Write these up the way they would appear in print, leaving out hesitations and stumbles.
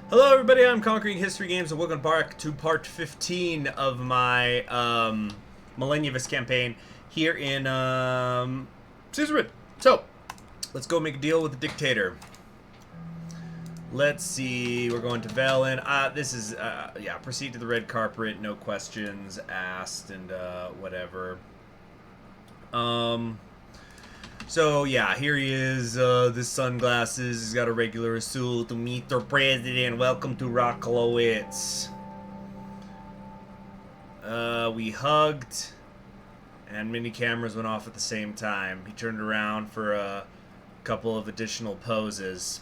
Hello everybody, I'm Conquering History Games and welcome back to part 15 of my Malenyevist campaign here in Suzerain. So, let's go make a deal with the dictator. Let's see, we're going to Velen. This is, proceed to the red carpet, no questions asked and whatever. So yeah, here he is, the sunglasses, he's got a regular suit, Mr. President, welcome to Rocklowitz. We hugged, and many cameras went off at the same time. He turned around for a couple of additional poses.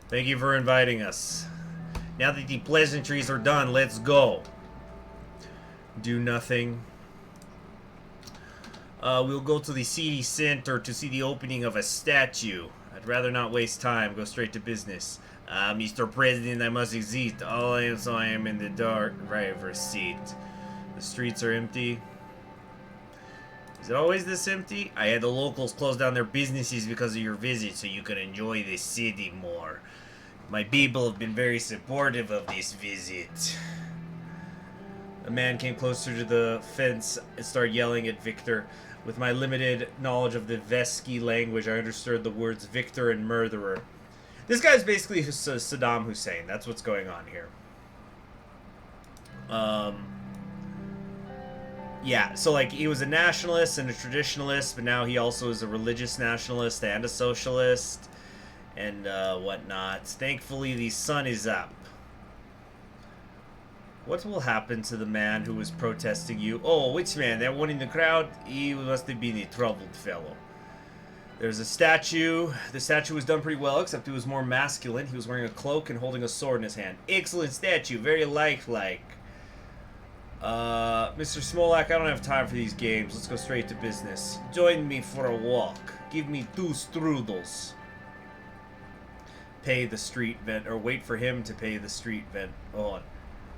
Thank you for inviting us. Now that the pleasantries are done, let's go. Do nothing. We'll go to the city center to see the opening of a statue. I'd rather not waste time. Go straight to business. Mr. President, I must exit. All I am in the dark driver's seat. The streets are empty. Is it always this empty? I had the locals close down their businesses because of your visit so you could enjoy the city more. My people have been very supportive of this visit. A man came closer to the fence and started yelling at Victor. With my limited knowledge of the Veski language, I understood the words Victor and murderer. This guy's basically Saddam Hussein. That's what's going on here. Yeah, so like he was a nationalist and a traditionalist, but now he also is a religious nationalist and a socialist and whatnot. Thankfully, the sun is up. What will happen to the man who was protesting you? Oh, which man? That one in the crowd? He must have been a troubled fellow. There's a statue. The statue was done pretty well, except it was more masculine. He was wearing a cloak and holding a sword in his hand. Excellent statue. Very lifelike. Mr. Smolak, I don't have time for these games. Let's go straight to business. Join me for a walk. Give me 2 strudels. Pay the street vendor, or wait for him to pay the street vendor. Hold on.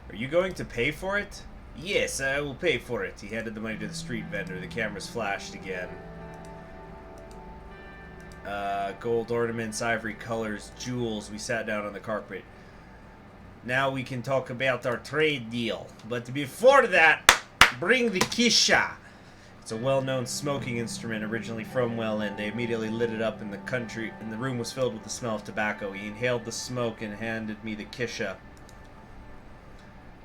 Are you going to pay for it? Yes, I will pay for it. He handed the money to the street vendor. The cameras flashed again. Gold ornaments, ivory colors, jewels. We sat down on the carpet. Now we can talk about our trade deal. But before that, bring the kisha. It's a well-known smoking instrument originally from Welland. They immediately lit it up in the country, and the room was filled with the smell of tobacco. He inhaled the smoke and handed me the kisha.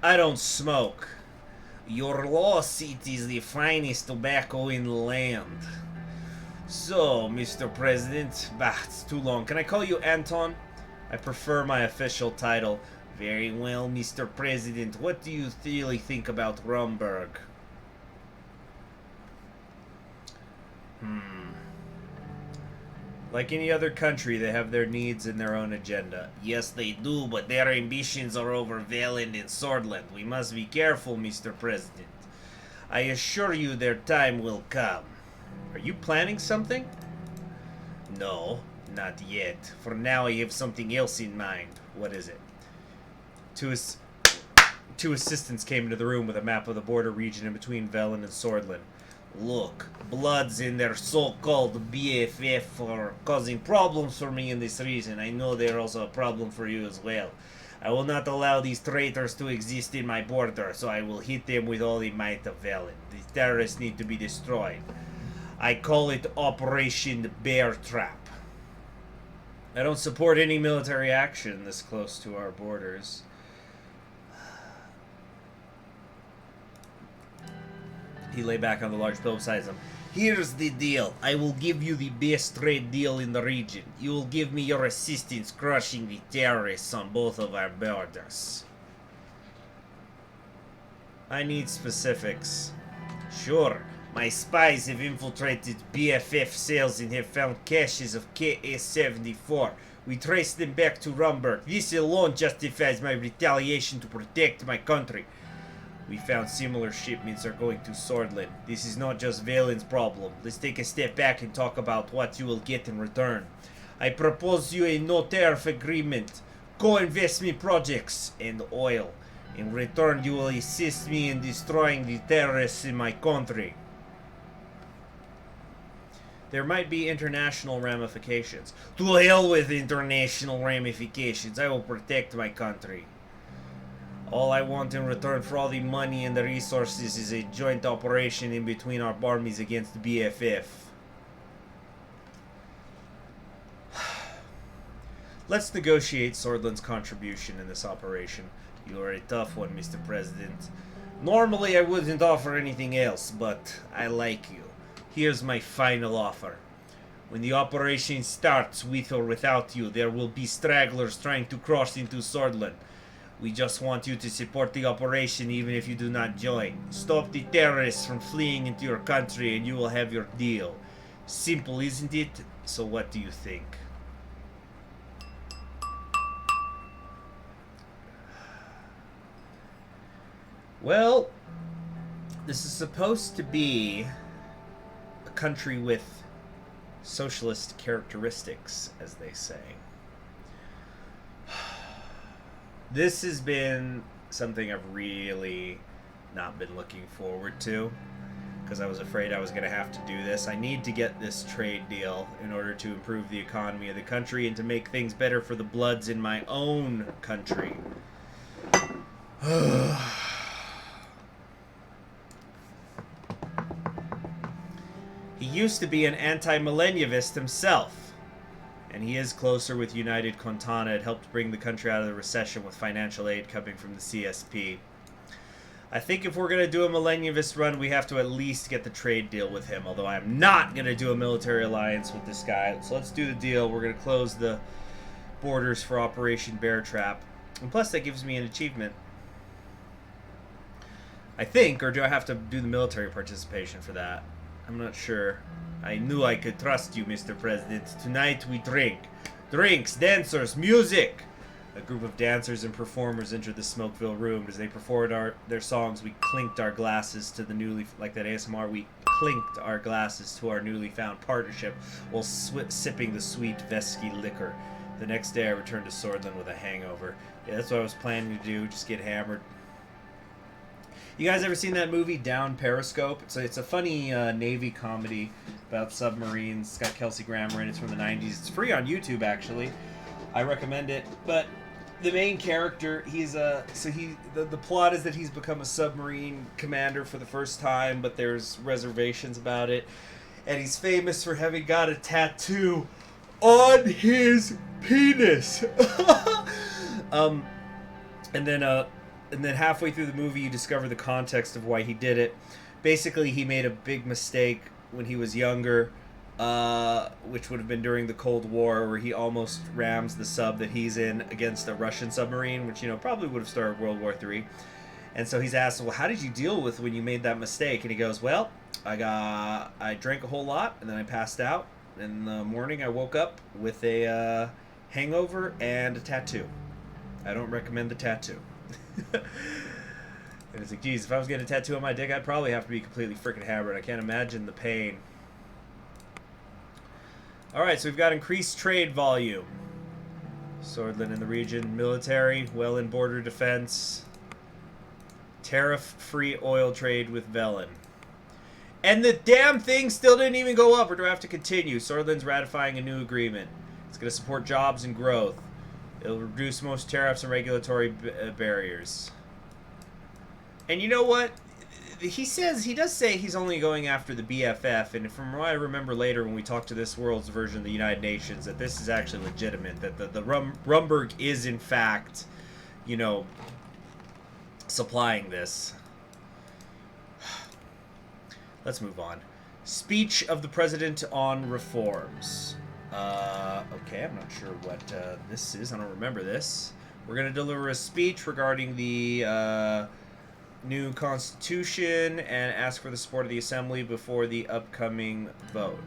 I don't smoke. Your loss, it is the finest tobacco in the land. So, Mr. President, it's too long. Can I call you Anton? I prefer my official title. Very well, Mr. President. What do you really think about Rumberg? Like any other country, they have their needs and their own agenda. Yes, they do, but their ambitions are over Velen and Swordland. We must be careful, Mr. President. I assure you their time will come. Are you planning something? No, not yet. For now, I have something else in mind. What is it? Two assistants came into the room with a map of the border region in between Velen and Swordland. Look, Bloods and their so-called BFF are causing problems for me in this region. I know they're also a problem for you as well. I will not allow these traitors to exist in my border, so I will hit them with all the might of Velen. These terrorists need to be destroyed. I call it Operation Bear Trap. I don't support any military action this close to our borders. He lay back on the large pillow beside him. Here's the deal. I will give you the best trade deal in the region. You will give me your assistance crushing the terrorists on both of our borders. I need specifics. Sure. My spies have infiltrated BFF cells and have found caches of KS-74. We traced them back to Rumberg. This alone justifies my retaliation to protect my country. We found similar shipments are going to Swordland. This is not just Valen's problem. Let's take a step back and talk about what you will get in return. I propose you a no-tariff agreement, co-investment projects, and oil. In return, you will assist me in destroying the terrorists in my country. There might be international ramifications. To hell with international ramifications. I will protect my country. All I want in return for all the money and the resources is a joint operation in between our armies against the BFF. Let's negotiate Swordland's contribution in this operation. You are a tough one, Mr. President. Normally I wouldn't offer anything else, but I like you. Here's my final offer. When the operation starts, with or without you, there will be stragglers trying to cross into Swordland. We just want you to support the operation even if you do not join. Stop the terrorists from fleeing into your country and you will have your deal. Simple, isn't it? So what do you think? Well, this is supposed to be a country with socialist characteristics, as they say. This has been something I've really not been looking forward to, because I was afraid I was going to have to do this. I need to get this trade deal in order to improve the economy of the country and to make things better for the Bloods in my own country. He used to be an anti-Malenyevist himself, and he is closer with United Quintana. It helped bring the country out of the recession with financial aid coming from the CSP. I think if we're going to do a Malenyevist run, we have to at least get the trade deal with him, although I'm not going to do a military alliance with this guy. So let's do the deal. We're going to close the borders for Operation Bear Trap. And plus, that gives me an achievement. I think, or do I have to do the military participation for that? I'm not sure. I knew I could trust you, Mr. President. Tonight we drink. Drinks, dancers, music! A group of dancers and performers entered the smoke-filled room. As they performed their songs, we clinked our glasses to the newly... Like that ASMR, we clinked our glasses to our newly found partnership while sipping the sweet Vesky liquor. The next day I returned to Swordland with a hangover. Yeah, that's what I was planning to do, just get hammered. You guys ever seen that movie, Down Periscope? It's a funny Navy comedy about submarines. It's got Kelsey Grammer in it. It's from the 90s. It's free on YouTube, actually. I recommend it. But the main character, the plot is that he's become a submarine commander for the first time, but there's reservations about it. And he's famous for having got a tattoo on his penis. And then halfway through the movie, you discover the context of why he did it. Basically, he made a big mistake when he was younger, which would have been during the Cold War, where he almost rams the sub that he's in against a Russian submarine, which, probably would have started World War III. And so he's asked, well, how did you deal with when you made that mistake? And he goes, well, I drank a whole lot, and then I passed out. In the morning, I woke up with a hangover and a tattoo. I don't recommend the tattoo. And it's like, geez, if I was getting a tattoo on my dick, I'd probably have to be completely freaking hammered. I can't imagine the pain. Alright, so we've got increased trade volume. Swordland in the region. Military, well in border defense. Tariff-free oil trade with Velen. And the damn thing still didn't even go up, or do I have to continue? Swordland's ratifying a new agreement. It's going to support jobs and growth. It'll reduce most tariffs and regulatory barriers. And you know what? He does say he's only going after the BFF, and from what I remember later when we talked to this world's version of the United Nations, that this is actually legitimate, that the Rumberg is in fact, supplying this. Let's move on. Speech of the President on reforms. Okay, I'm not sure what this is. I don't remember this. We're going to deliver a speech regarding the new Constitution and ask for the support of the Assembly before the upcoming vote.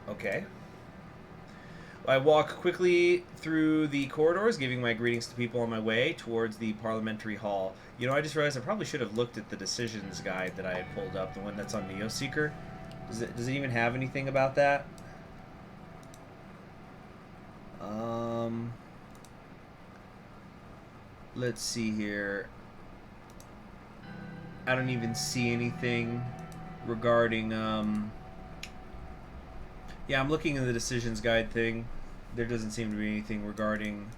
Okay. I walk quickly through the corridors, giving my greetings to people on my way towards the Parliamentary Hall. I just realized I probably should have looked at the decisions guide that I had pulled up, the one that's on NeoSeeker. Does it even have anything about that? Let's see here. I don't even see anything regarding, yeah, I'm looking in the decisions guide thing. There doesn't seem to be anything regarding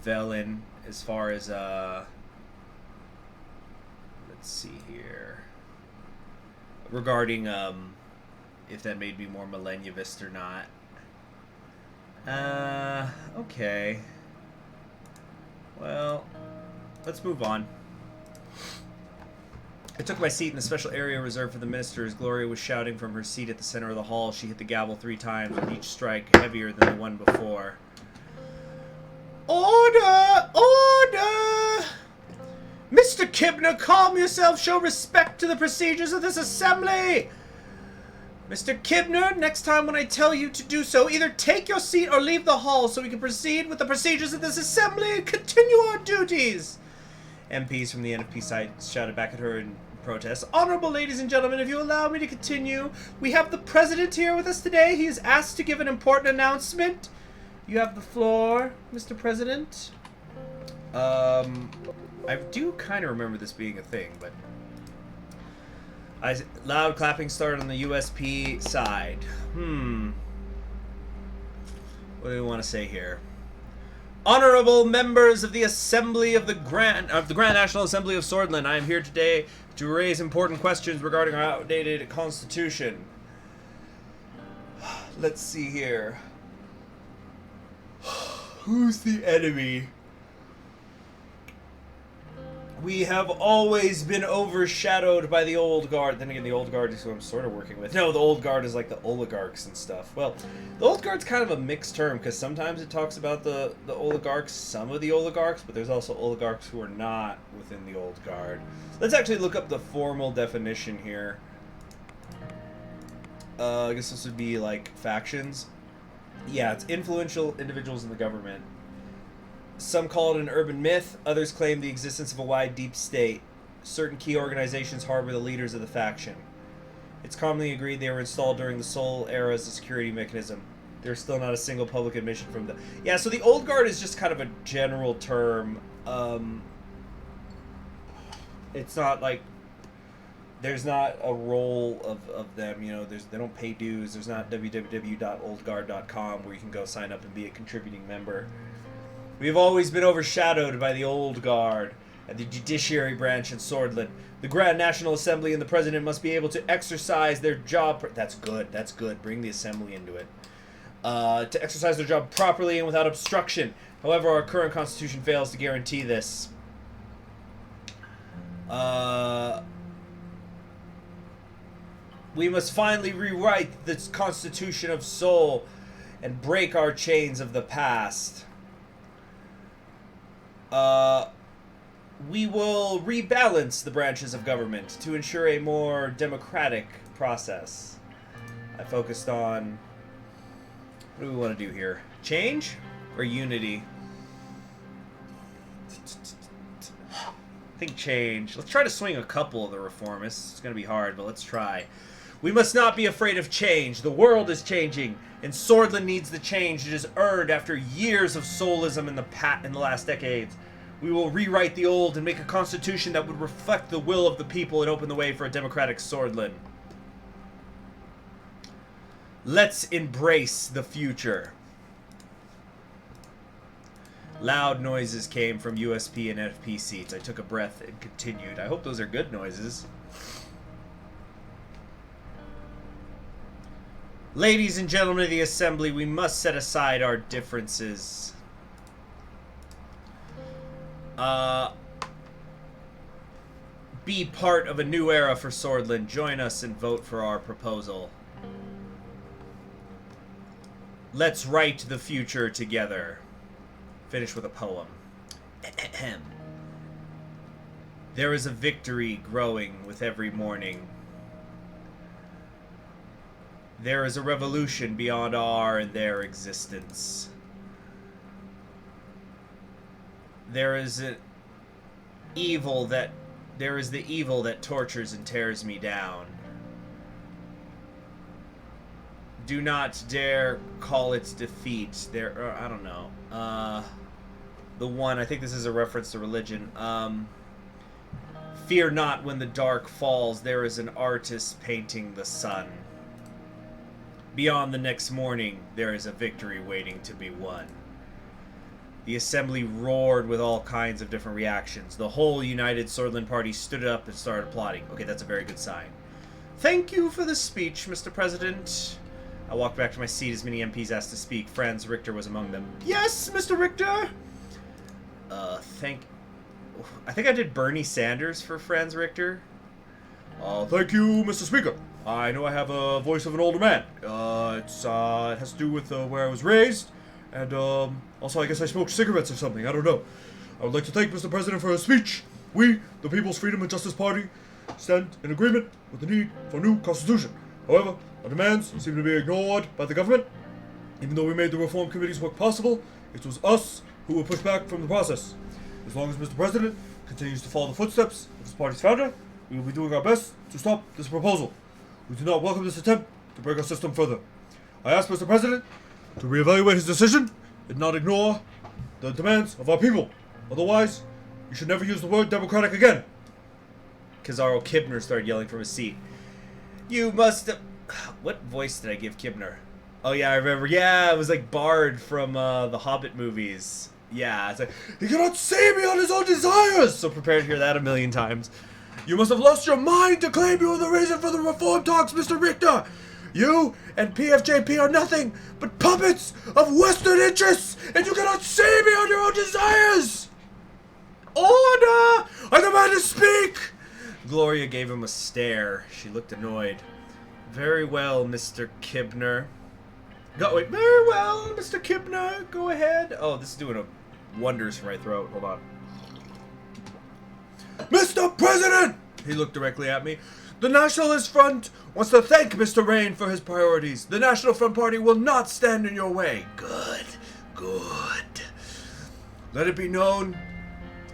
Velen as far as, let's see here. Regarding, if that made me more Malenyevist or not. Okay. Well, let's move on. I took my seat in the special area reserved for the ministers. Gloria was shouting from her seat at the center of the hall. She hit the gavel 3 times, with each strike heavier than the one before. Order! Order! Mr. Kibner, calm yourself. Show respect to the procedures of this assembly. Mr. Kibner, next time when I tell you to do so, either take your seat or leave the hall so we can proceed with the procedures of this assembly and continue our duties. MPs from the NFP side shouted back at her in protest. Honorable ladies and gentlemen, if you allow me to continue, we have the president here with us today. He is asked to give an important announcement. You have the floor, Mr. President. I do kind of remember this being a thing, but... loud clapping started on the USP side. What do we want to say here? Honorable members of the Assembly of the Grand National Assembly of Swordland, I am here today to raise important questions regarding our outdated constitution. Let's see here. Who's the enemy? We have always been overshadowed by the old guard. Then again, the old guard is who I'm sort of working with. No, the old guard is like the oligarchs and stuff. Well, the old guard's kind of a mixed term because sometimes it talks about the oligarchs, some of the oligarchs, but there's also oligarchs who are not within the old guard. Let's actually look up the formal definition here. I guess this would be like factions. Yeah, it's influential individuals in the government. Some call it an urban myth, others claim the existence of a wide deep state. Certain key organizations harbor the leaders of the faction. It's commonly agreed they were installed during the Sol era as a security mechanism. There's still not a single public admission from the... Yeah, so the old guard is just kind of a general term. It's not like... There's not a role of them, you know, they don't pay dues. There's not www.oldguard.com where you can go sign up and be a contributing member. We have always been overshadowed by the old guard and the judiciary branch in Swordland. The Grand National Assembly and the President must be able to exercise their job... That's good, that's good. Bring the Assembly into it. To exercise their job properly and without obstruction. However, our current Constitution fails to guarantee this. We must finally rewrite the Constitution of Sol and break our chains of the past. We will rebalance the branches of government to ensure a more democratic process. I focused on... What do we want to do here? Change or unity? I think change. Let's try to swing a couple of the reformists. It's going to be hard, but let's try. We must not be afraid of change. The world is changing, and Swordland needs the change it has earned after years of solism in the last decades. We will rewrite the old and make a constitution that would reflect the will of the people and open the way for a democratic Swordland. Let's embrace the future. Loud noises came from USP and NFP seats. I took a breath and continued. I hope those are good noises. Ladies and gentlemen of the Assembly, we must set aside our differences. Be part of a new era for Swordland. Join us and vote for our proposal. Let's write the future together. Finish with a poem. There is a victory growing with every morning. There is a revolution beyond our and their existence. There is the evil that tortures and tears me down. Do not dare call its defeat. I don't know. I think this is a reference to religion. Fear not when the dark falls, there is an artist painting the sun. Beyond the next morning, there is a victory waiting to be won. The assembly roared with all kinds of different reactions. The whole United Swordland Party stood up and started applauding. Okay, that's a very good sign. Thank you for the speech, Mr. President. I walked back to my seat as many MPs asked to speak. Franz Richter was among them. Yes, Mr. Richter! I think I did Bernie Sanders for Franz Richter. Thank you, Mr. Speaker. I know I have a voice of an older man. It has to do with where I was raised. And also, I guess I smoked cigarettes or something. I don't know. I would like to thank Mr. President for his speech. We, the People's Freedom and Justice Party, stand in agreement with the need for a new constitution. However, our demands seem to be ignored by the government. Even though we made the reform committee's work possible, it was us who were pushed back from the process. As long as Mr. President continues to follow the footsteps of his party's founder, we will be doing our best to stop this proposal. We do not welcome this attempt to break our system further. I ask Mr. President to reevaluate his decision and not ignore the demands of our people. Otherwise, you should never use the word democratic again. Kizaro Kibner started yelling from his seat. You must have... What voice did I give Kibner? Oh yeah, I remember. Yeah, it was like Bard from the Hobbit movies. Yeah, it's like, he cannot say beyond his own desires! So prepare to hear that a million times. You must have lost your mind to claim you are the reason for the reform talks, Mr. Richter! You and PFJP are nothing but puppets of Western interests, and you cannot say beyond your own desires! Order! I demand to speak! Gloria gave him a stare. She looked annoyed. Very well, Mr. Kibner. Very well, Mr. Kibner. Go ahead. Oh, this is doing wonders for my throat. Hold on. Mr. President! He looked directly at me. The Nationalist Front wants to thank Mr. Rain for his priorities. The National Front Party will not stand in your way. Good. Good. Let it be known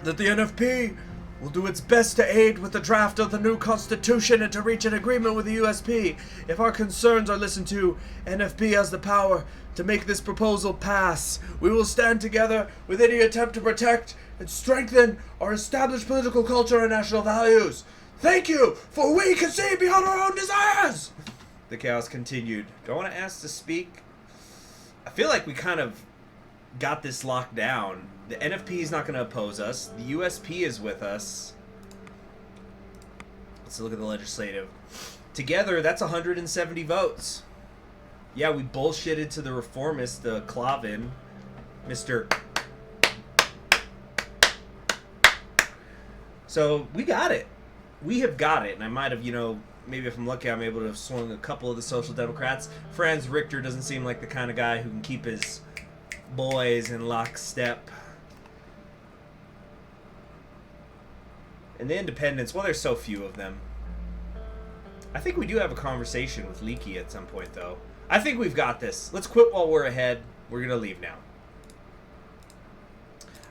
that the NFP will do its best to aid with the draft of the new Constitution and to reach an agreement with the USP. If our concerns are listened to, NFP has the power to make this proposal pass. We will stand together with any attempt to protect and strengthen our established political culture and national values. Thank you, for we can see beyond our own desires! The chaos continued. Do I want to ask to speak? I feel like we kind of got this locked down. The NFP is not going to oppose us. The USP is with us. Let's look at the legislative. Together, that's 170 votes. Yeah, we bullshitted to the reformist, Clavin. Mr. So, we got it. We have got it. And I might have, maybe if I'm lucky, I'm able to have swung a couple of the Social Democrats. Franz Richter doesn't seem like the kind of guy who can keep his boys in lockstep. And the independents, well, there's so few of them. I think we do have a conversation with Leakey at some point, though. I think we've got this. Let's quit while we're ahead. We're going to leave now.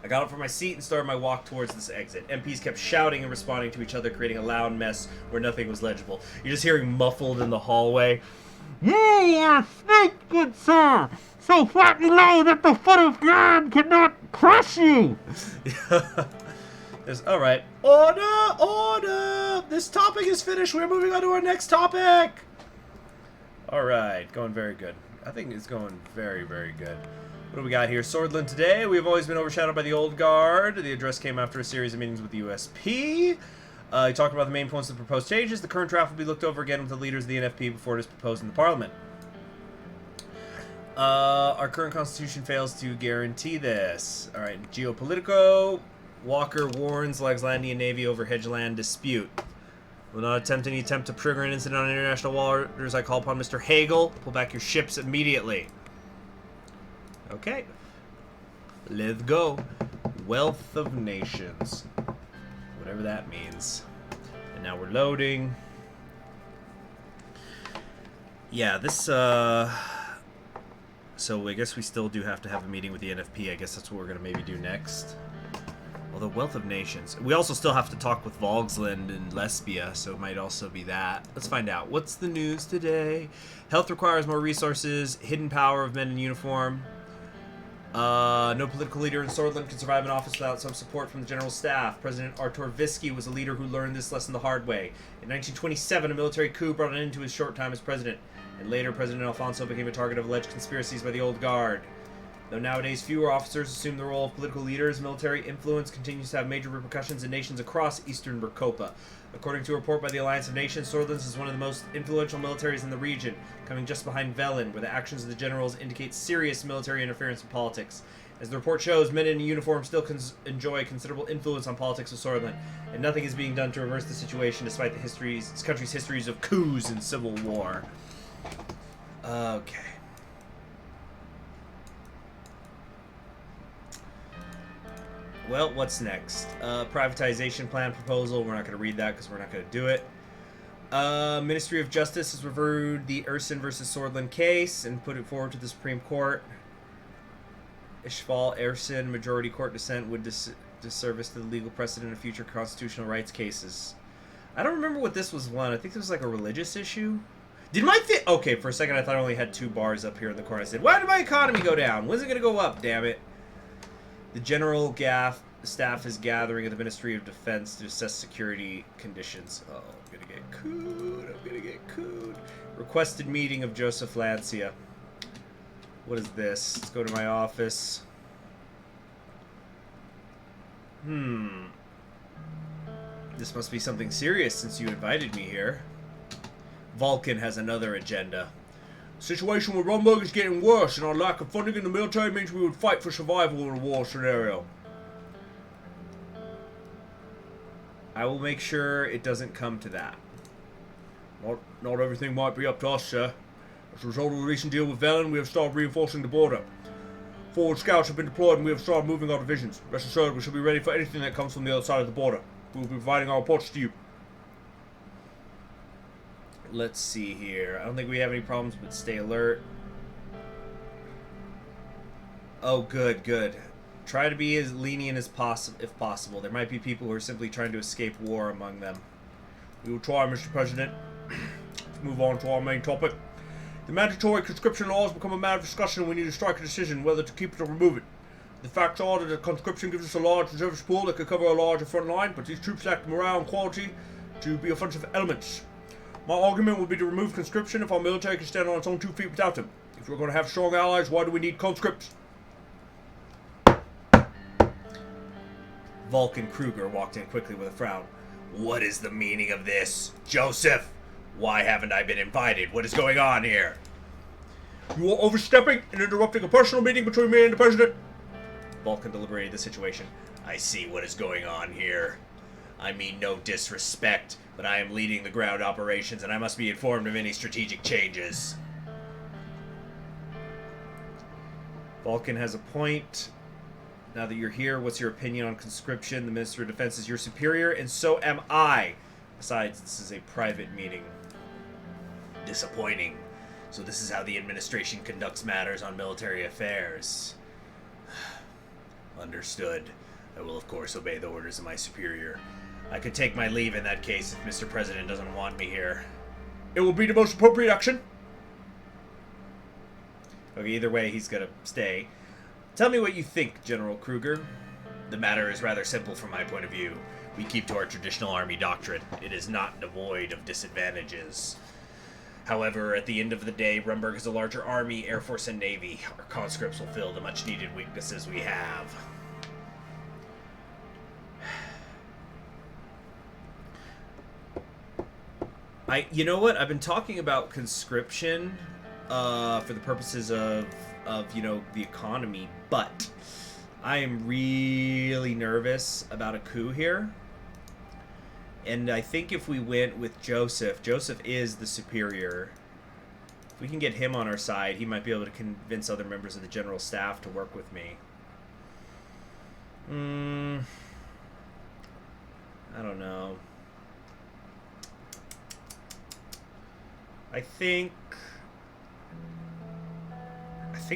I got up from my seat and started my walk towards this exit. MPs kept shouting and responding to each other, creating a loud mess where nothing was legible. You're just hearing muffled in the hallway. You are a snake, good sir! So flat and low that the foot of man cannot crush you! Alright. Order! Order! This topic is finished. We're moving on to our next topic! Alright. Going very good. I think it's going very, very good. What do we got here? Swordland today. We have always been overshadowed by the old guard. The address came after a series of meetings with the USP. He talked about the main points of the proposed changes. The current draft will be looked over again with the leaders of the NFP before it is proposed in the Parliament. Our current constitution fails to guarantee this. Alright, Geopolitical. Walker warns Icelandic Navy over Hedgeland dispute. Will not attempt any attempt to trigger an incident on international waters. I call upon Mr. Hagel. Pull back your ships immediately. Okay. Let's go. Wealth of Nations. Whatever that means. And now we're loading. Yeah, this, So I guess we still do have to have a meeting with the NFP. I guess that's what we're going to maybe do next. Although, Wealth of Nations. We also still have to talk with Volksland and Lesbia, so it might also be that. Let's find out. What's the news today? Health requires more resources. Hidden power of men in uniform. No political leader in Swordland can survive in office without some support from the general staff. President Artur Visky was a leader who learned this lesson the hard way. In 1927, a military coup brought an end to his short time as president, and later President Alfonso became a target of alleged conspiracies by the old guard. Though nowadays fewer officers assume the role of political leaders, military influence continues to have major repercussions in nations across Eastern Berkopa. According to a report by the Alliance of Nations, Swordlands is one of the most influential militaries in the region, coming just behind Velen, where the actions of the generals indicate serious military interference in politics. As the report shows, men in uniform still enjoy considerable influence on politics of Swordland, and nothing is being done to reverse the situation despite this country's histories of coups and civil war. Okay. Well, what's next? Privatization plan proposal. We're not going to read that because we're not going to do it. Ministry of Justice has reviewed the Urson versus Swordland case and put it forward to the Supreme Court. Ishval Urson majority court dissent would disservice to the legal precedent of future constitutional rights cases. I don't remember what this was one. I think this was like a religious issue. Did my okay, for a second I thought I only had 2 bars up here in the corner. I said, why did my economy go down? When's it going to go up, damn it? The general staff is gathering at the Ministry of Defense to assess security conditions. Oh, I'm gonna get cooed. I'm gonna get cooed. Requested meeting of Joseph Lancia. What is this? Let's go to my office. This must be something serious since you invited me here. Vulcan has another agenda. The situation with Rumburg is getting worse, and our lack of funding in the military means we would fight for survival in a war scenario. I will make sure it doesn't come to that. Not everything might be up to us, sir. As a result of the recent deal with Velen, we have started reinforcing the border. Forward scouts have been deployed and we have started moving our divisions. Rest assured, we shall be ready for anything that comes from the other side of the border. We will be providing our reports to you. Let's see here. I don't think we have any problems, but stay alert. Oh, good, good. Try to be as lenient as if possible. There might be people who are simply trying to escape war among them. We will try, Mr. President. Let's move on to our main topic. The mandatory conscription laws become a matter of discussion, and we need to strike a decision whether to keep it or remove it. The facts are that the conscription gives us a large reservist pool that could cover a larger front line, but these troops lack morale and quality to be offensive elements. My argument would be to remove conscription if our military can stand on its own 2 feet without them. If we're going to have strong allies, why do we need conscripts? Vulcan Kruger walked in quickly with a frown. What is the meaning of this? Joseph! Why haven't I been invited? What is going on here? You are overstepping and interrupting a personal meeting between me and the President. Vulcan deliberated the situation. I see what is going on here. I mean no disrespect, but I am leading the ground operations and I must be informed of any strategic changes. Vulcan has a point. Now that you're here, what's your opinion on conscription? The Minister of Defense is your superior, and so am I. Besides, this is a private meeting. Disappointing. So this is how the administration conducts matters on military affairs. Understood. I will, of course, obey the orders of my superior. I could take my leave in that case if Mr. President doesn't want me here. It will be the most appropriate action. Okay, either way, he's gonna stay. Tell me what you think, General Kruger. The matter is rather simple from my point of view. We keep to our traditional army doctrine. It is not devoid of disadvantages. However, at the end of the day, Rumburg is a larger army, air force, and navy. Our conscripts will fill the much-needed weaknesses we have. You know what? I've been talking about conscription for the purposes of you know, the economy, but I am really nervous about a coup here. And I think if we went with Joseph is the superior. If we can get him on our side, he might be able to convince other members of the general staff to work with me. I don't know. I think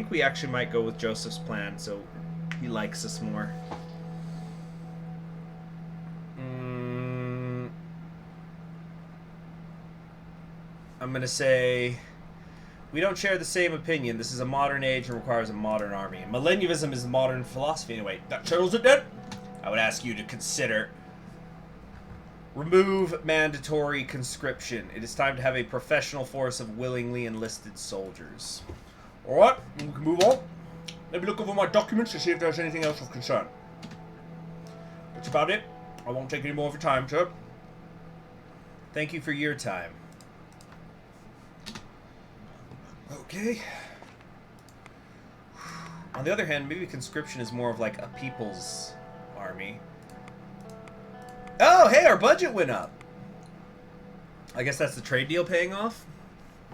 we actually might go with Joseph's plan, so he likes us more. I'm gonna say We don't share the same opinion. This is a modern age and requires a modern army. Malenyvism is modern philosophy. Anyway, that settles it then. I would ask you to consider remove mandatory conscription. It is time to have a professional force of willingly enlisted soldiers. Alright, we can move on. Let me look over my documents to see if there's anything else of concern. That's about it. I won't take any more of your time, sir. Thank you for your time. Okay. On the other hand, maybe conscription is more of like a people's army. Oh, hey, our budget went up. I guess that's the trade deal paying off.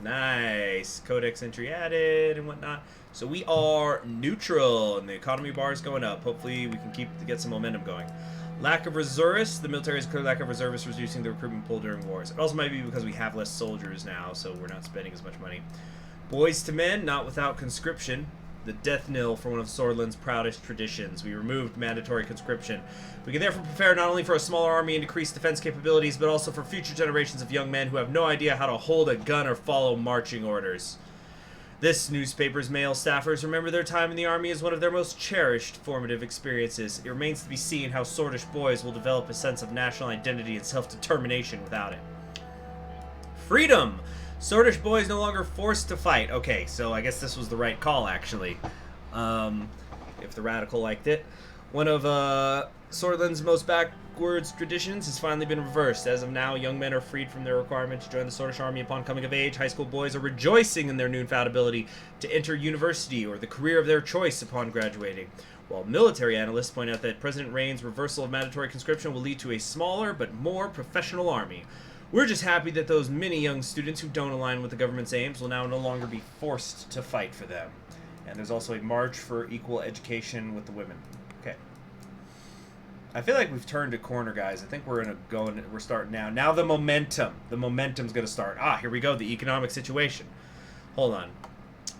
Nice. Codex entry added and whatnot. So we are neutral, and the economy bar is going up. Hopefully, we can get some momentum going. Lack of reservists. The military has a clear lack of reservists, reducing the recruitment pool during wars. It also might be because we have less soldiers now, so we're not spending as much money. Boys to men, not without conscription. The death knell for one of Swordland's proudest traditions. We removed mandatory conscription. We can therefore prepare not only for a smaller army and increased defense capabilities, but also for future generations of young men who have no idea how to hold a gun or follow marching orders. This newspaper's male staffers remember their time in the army as one of their most cherished formative experiences. It remains to be seen how Swordish boys will develop a sense of national identity and self-determination without it. Freedom! Swordish boys no longer forced to fight. Okay, so I guess this was the right call, actually. If the radical liked it. One of Swordland's most backwards traditions has finally been reversed. As of now, young men are freed from their requirement to join the Swordish army upon coming of age. High school boys are rejoicing in their newfound ability to enter university or the career of their choice upon graduating. While military analysts point out that President Rain's reversal of mandatory conscription will lead to a smaller but more professional army. We're just happy that those many young students who don't align with the government's aims will now no longer be forced to fight for them. And there's also a march for equal education with the women. Okay. I feel like we've turned a corner, guys. I think we're starting now. Now the momentum. The momentum's going to start. Ah, here we go. The economic situation. Hold on.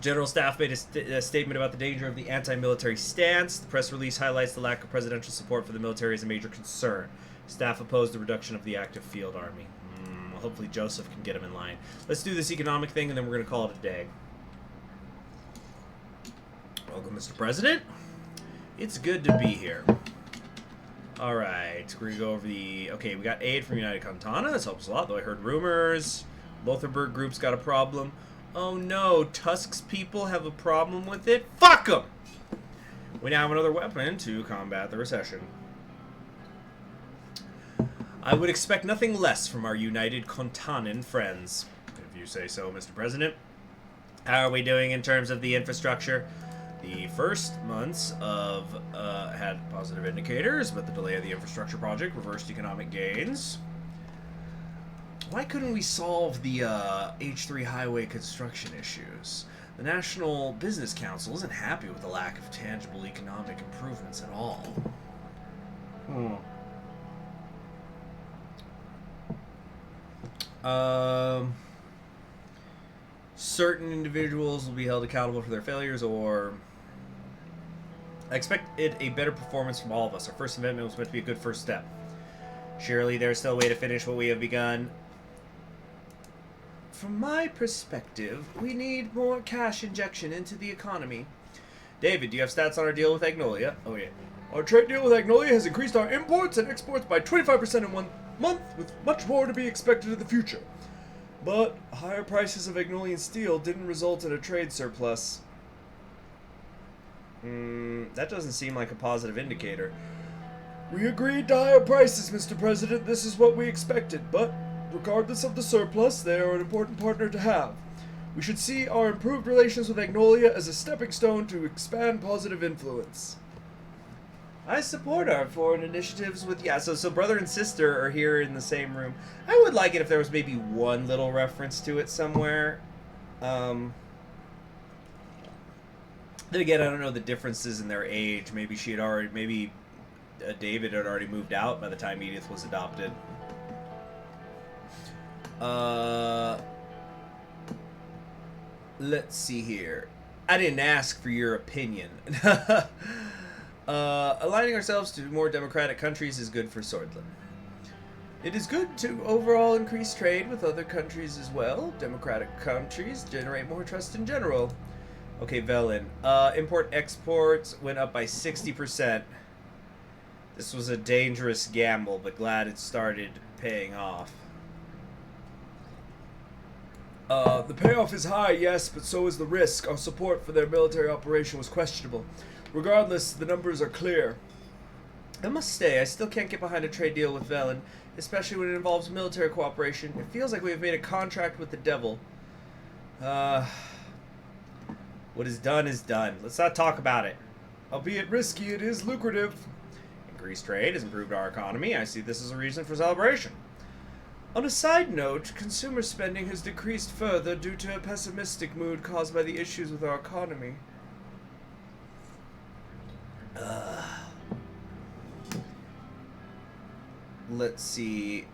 General Staff made a statement about the danger of the anti-military stance. The press release highlights the lack of presidential support for the military as a major concern. Staff opposed the reduction of the active field army. Hopefully Joseph can get him in line. Let's do this economic thing, and then we're going to call it a day. Welcome, Mr. President. It's good to be here. All right, we're going to go over the... Okay, we got aid from United Cantana. This helps a lot, though I heard rumors. Lotharberg group's got a problem. Oh, no. Tusk's people have a problem with it? Fuck them! We now have another weapon to combat the recession. I would expect nothing less from our united Contanan friends. If you say so, Mr. President. How are we doing in terms of the infrastructure? The first months had positive indicators, but the delay of the infrastructure project reversed economic gains. Why couldn't we solve the H3 highway construction issues? The National Business Council isn't happy with the lack of tangible economic improvements at all. Certain individuals will be held accountable for their failures, or... I expect a better performance from all of us. Our First Amendment was meant to be a good first step. Surely there's still a way to finish what we have begun. From my perspective, we need more cash injection into the economy. David, do you have stats on our deal with Agnolia? Oh, yeah. Our trade deal with Agnolia has increased our imports and exports by 25% in 1 month, with much more to be expected in the future. But higher prices of Agnolian steel didn't result in a trade surplus. That doesn't seem like a positive indicator. We agreed to higher prices, Mr. President. This is what we expected, but regardless of the surplus, they are an important partner to have. We should see our improved relations with Agnolia as a stepping stone to expand positive influence. I support our foreign initiatives with... Yeah, so brother and sister are here in the same room. I would like it if there was maybe one little reference to it somewhere. Then again, I don't know the differences in their age. Maybe she had already... Maybe David had already moved out by the time Edith was adopted. Let's see here. I didn't ask for your opinion. Aligning ourselves to more democratic countries is good for Swordland. It is good to overall increase trade with other countries as well. Democratic countries generate more trust in general. Okay, Velen. Import-exports went up by 60%. This was a dangerous gamble, but glad it started paying off. The payoff is high, yes, but so is the risk. Our support for their military operation was questionable. Regardless, the numbers are clear. I must say, I still can't get behind a trade deal with Velen, especially when it involves military cooperation. It feels like we have made a contract with the devil. What is done is done. Let's not talk about it. Albeit risky, it is lucrative. Increased trade has improved our economy. I see this as a reason for celebration. On a side note, consumer spending has decreased further due to a pessimistic mood caused by the issues with our economy. Let's see.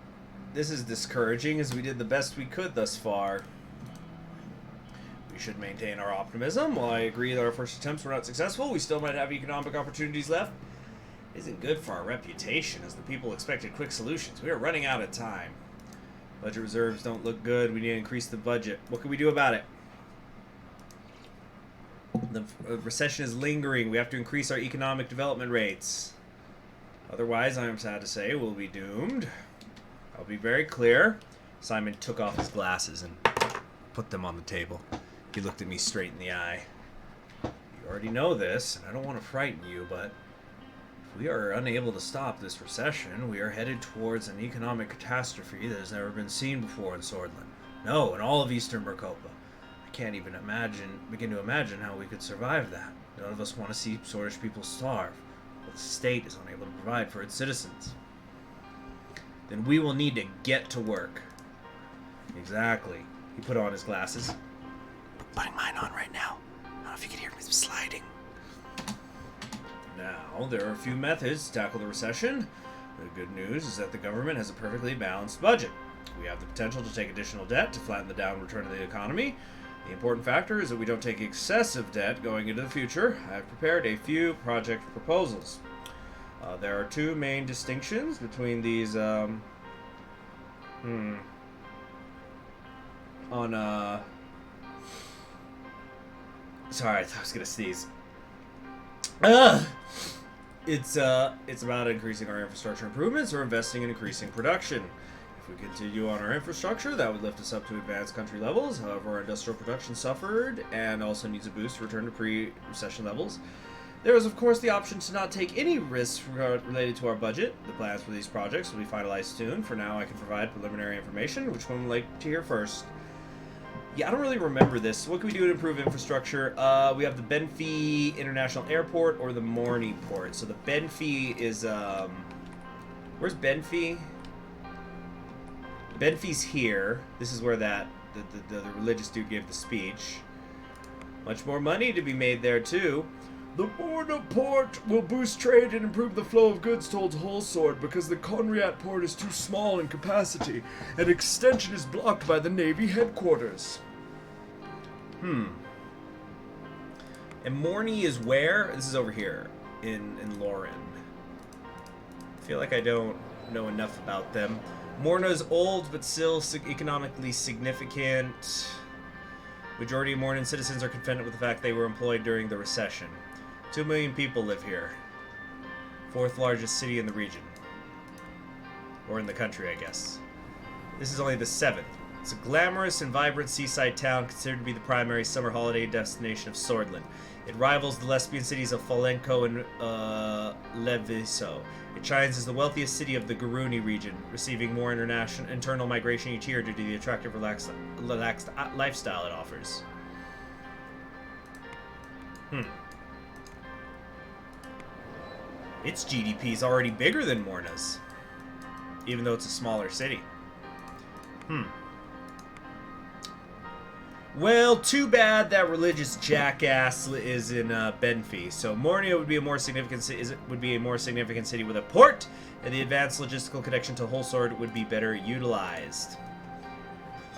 This is discouraging as we did the best we could thus far. We should maintain our optimism. While I agree that our first attempts were not successful, we still might have economic opportunities left. It isn't good for our reputation as the people expected quick solutions. We are running out of time. Budget reserves don't look good. We need to increase the budget. What can we do about it? The recession is lingering. We have to increase our economic development rates. Otherwise, I am sad to say, we'll be doomed. I'll be very clear. Simon took off his glasses and put them on the table. He looked at me straight in the eye. You already know this, and I don't want to frighten you, but if we are unable to stop this recession, we are headed towards an economic catastrophe that has never been seen before in Swordland. No, in all of Eastern Mercopa. I can't even begin to imagine how we could survive that. None of us want to see Swordlish people starve. The state is unable to provide for its citizens. Then we will need to get to work. Exactly. He put on his glasses. I'm putting mine on right now. I don't know if you can hear me sliding. Now, there are a few methods to tackle the recession. The good news is that the government has a perfectly balanced budget. We have the potential to take additional debt to flatten the downward turn of the economy. The important factor is that we don't take excessive debt going into the future. I have prepared a few project proposals. There are two main distinctions between these, sorry, I thought I was gonna sneeze. It's about increasing our infrastructure improvements or investing in increasing production. If we continue on our infrastructure, that would lift us up to advanced country levels. However, our industrial production suffered and also needs a boost to return to pre-recession levels. There is, of course, the option to not take any risks related to our budget. The plans for these projects will be finalized soon. For now, I can provide preliminary information. Which one would like to hear first? Yeah, I don't really remember this. What can we do to improve infrastructure? We have the Benfey International Airport or the Morny Port. So the Benfey is, where's Benfey? Benfey's here. This is where the religious dude gave the speech. Much more money to be made there, too. The Morna Port will boost trade and improve the flow of goods towards Holsword because the Conriat Port is too small in capacity, and extension is blocked by the Navy headquarters. And Morny is where? This is over here, in Lauren. I feel like I don't know enough about them. Morna's old, but still economically significant. Majority of Mornan citizens are contented with the fact they were employed during the recession. 2 million people live here. 4th largest city in the region. Or in the country, I guess. This is only the 7th. It's a glamorous and vibrant seaside town considered to be the primary summer holiday destination of Swordland. It rivals the lesbian cities of Falenko and Leviso. It shines as the wealthiest city of the Garuni region, receiving more internal migration each year due to the attractive, relaxed lifestyle it offers. Its GDP is already bigger than Morna's, even though it's a smaller city. Well, too bad that religious jackass is in Benfey. So Mornia would be a more significant city with a port, and the advanced logistical connection to Holsword would be better utilized.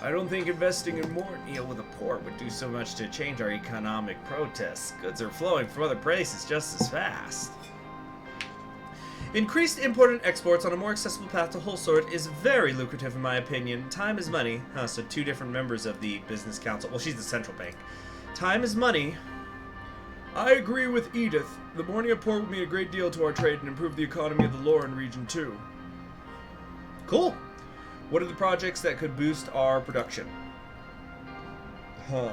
I don't think investing in Mornia with a port would do so much to change our economic protests. Goods are flowing from other places just as fast. Increased import and exports on a more accessible path to whole sort is very lucrative in my opinion. Time is money. Huh, so two different members of the business council. Well, she's the central bank. Time is money. I agree with Edith. The morning of port would mean a great deal to our trade and improve the economy of the Lauren region too. Cool. What are the projects that could boost our production? Huh.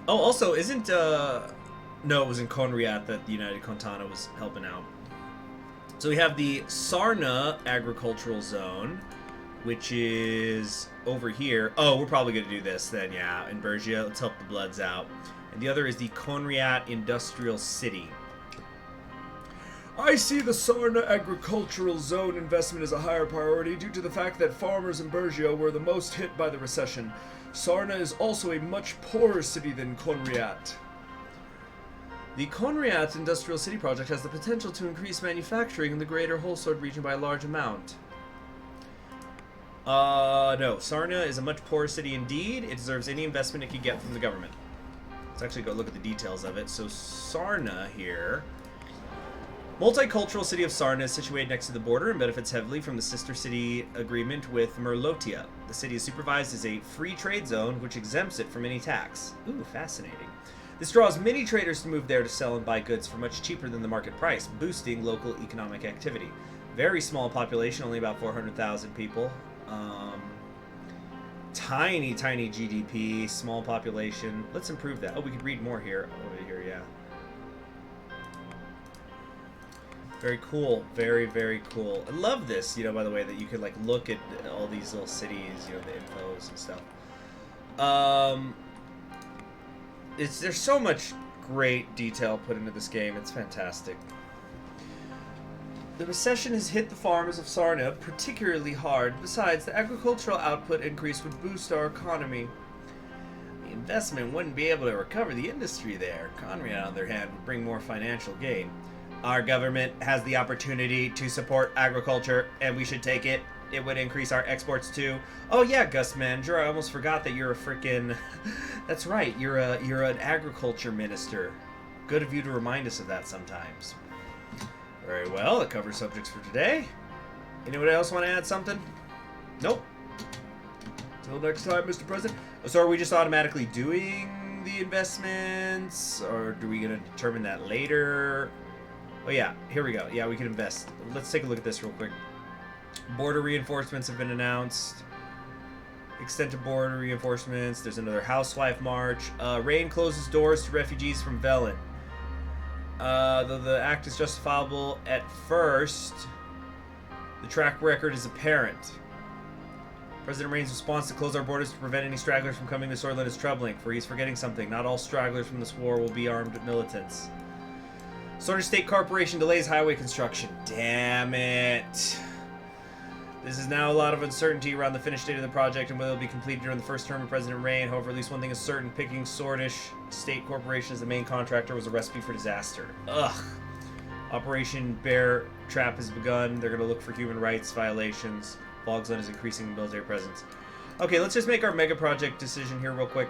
Oh, also, isn't, no, it was in Conriat that the United Contana was helping out. So we have the Sarna Agricultural Zone, which is over here. Oh, we're probably going to do this then, yeah, in Bergia. Let's help the Bloods out. And the other is the Conriat Industrial City. I see the Sarna Agricultural Zone investment as a higher priority due to the fact that farmers in Bergia were the most hit by the recession. Sarna is also a much poorer city than Conriat. The Conriat Industrial City project has the potential to increase manufacturing in the greater Holsord region by a large amount. No. Sarna is a much poorer city indeed. It deserves any investment it could get from the government. Let's actually go look at the details of it. So Sarna here. Multicultural city of Sarna is situated next to the border and benefits heavily from the sister city agreement with Merlotia. The city is supervised as a free trade zone, which exempts it from any tax. Ooh, fascinating. This draws many traders to move there to sell and buy goods for much cheaper than the market price, boosting local economic activity. Very small population, only about 400,000 people. Tiny GDP, small population. Let's improve that. Oh, we could read more here. Over here, yeah. Very cool. Very, very cool. I love this, you know, by the way, that you could, like, look at all these little cities, you know, the infos and stuff. There's so much great detail put into this game. It's fantastic. The recession has hit the farmers of Sarna particularly hard. Besides, the agricultural output increase would boost our economy. The investment wouldn't be able to recover the industry there. Conrad, on the other hand, would bring more financial gain. Our government has the opportunity to support agriculture, and we should take it. It would increase our exports too. Oh yeah, Gus Manager, I almost forgot that you're a freaking... That's right, you're an agriculture minister. Good of you to remind us of that sometimes. Very well, that covers subjects for today. Anybody else want to add something? Nope. Till next time, Mr. President. So are we just automatically doing the investments, or are we going to determine that later? Oh yeah, here we go. Yeah, we can invest. Let's take a look at this real quick. Border reinforcements have been announced. Extent to border reinforcements. There's another housewife march. Rain closes doors to refugees from Velen. Though the act is justifiable at first, the track record is apparent. President Rain's response to close our borders to prevent any stragglers from coming to Sorland is troubling, for he's forgetting something. Not all stragglers from this war will be armed militants. Sorter State Corporation delays highway construction. Damn it. This is now a lot of uncertainty around the finished date of the project and whether it will be completed during the first term of President Rain. However, at least one thing is certain. Picking Sortish State Corporation as the main contractor was a recipe for disaster. Ugh. Operation Bear Trap has begun. They're going to look for human rights violations. Bogsland is increasing the military presence. Okay, let's just make our mega project decision here real quick.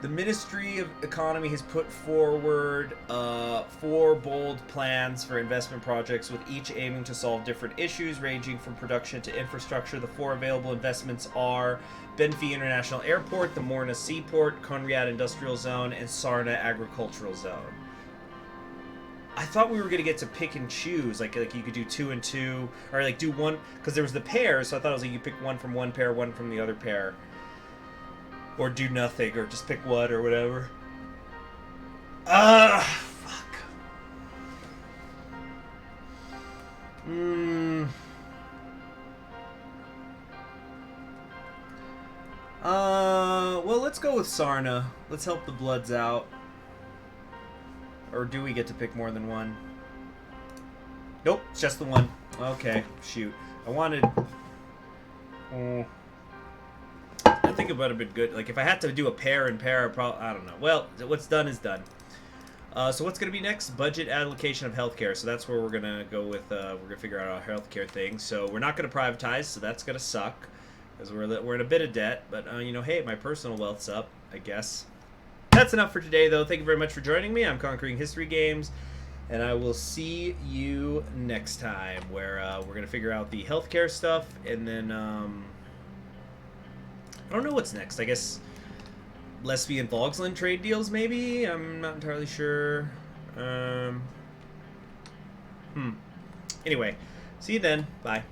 The Ministry of Economy has put forward 4 bold plans for investment projects, with each aiming to solve different issues ranging from production to infrastructure. The 4 available investments are Benfi International Airport, the Morna Seaport, Conriat Industrial Zone, and Sarna Agricultural Zone. I thought we were going to get to pick and choose, like you could do 2 and 2, or like do one, because there was the pairs, so I thought it was like you pick one from one pair, one from the other pair. Or do nothing, or just pick one, or whatever. Fuck. Well, let's go with Sarna. Let's help the Bloods out. Or do we get to pick more than one? Nope, it's just the one. Okay, shoot. I wanted... I think it would have been good. Like, if I had to do a pair and pair, I don't know. Well, what's done is done. So what's going to be next? Budget allocation of healthcare. So that's where we're going to go with, we're going to figure out our healthcare thing. So we're not going to privatize, so that's going to suck. Because we're in a bit of debt. But, you know, hey, my personal wealth's up. I guess. That's enough for today, though. Thank you very much for joining me. I'm Conquering History Games, and I will see you next time, where we're going to figure out the healthcare stuff, and then, I don't know what's next. I guess Lesby and Vogsland trade deals, maybe? I'm not entirely sure. Anyway, see you then. Bye.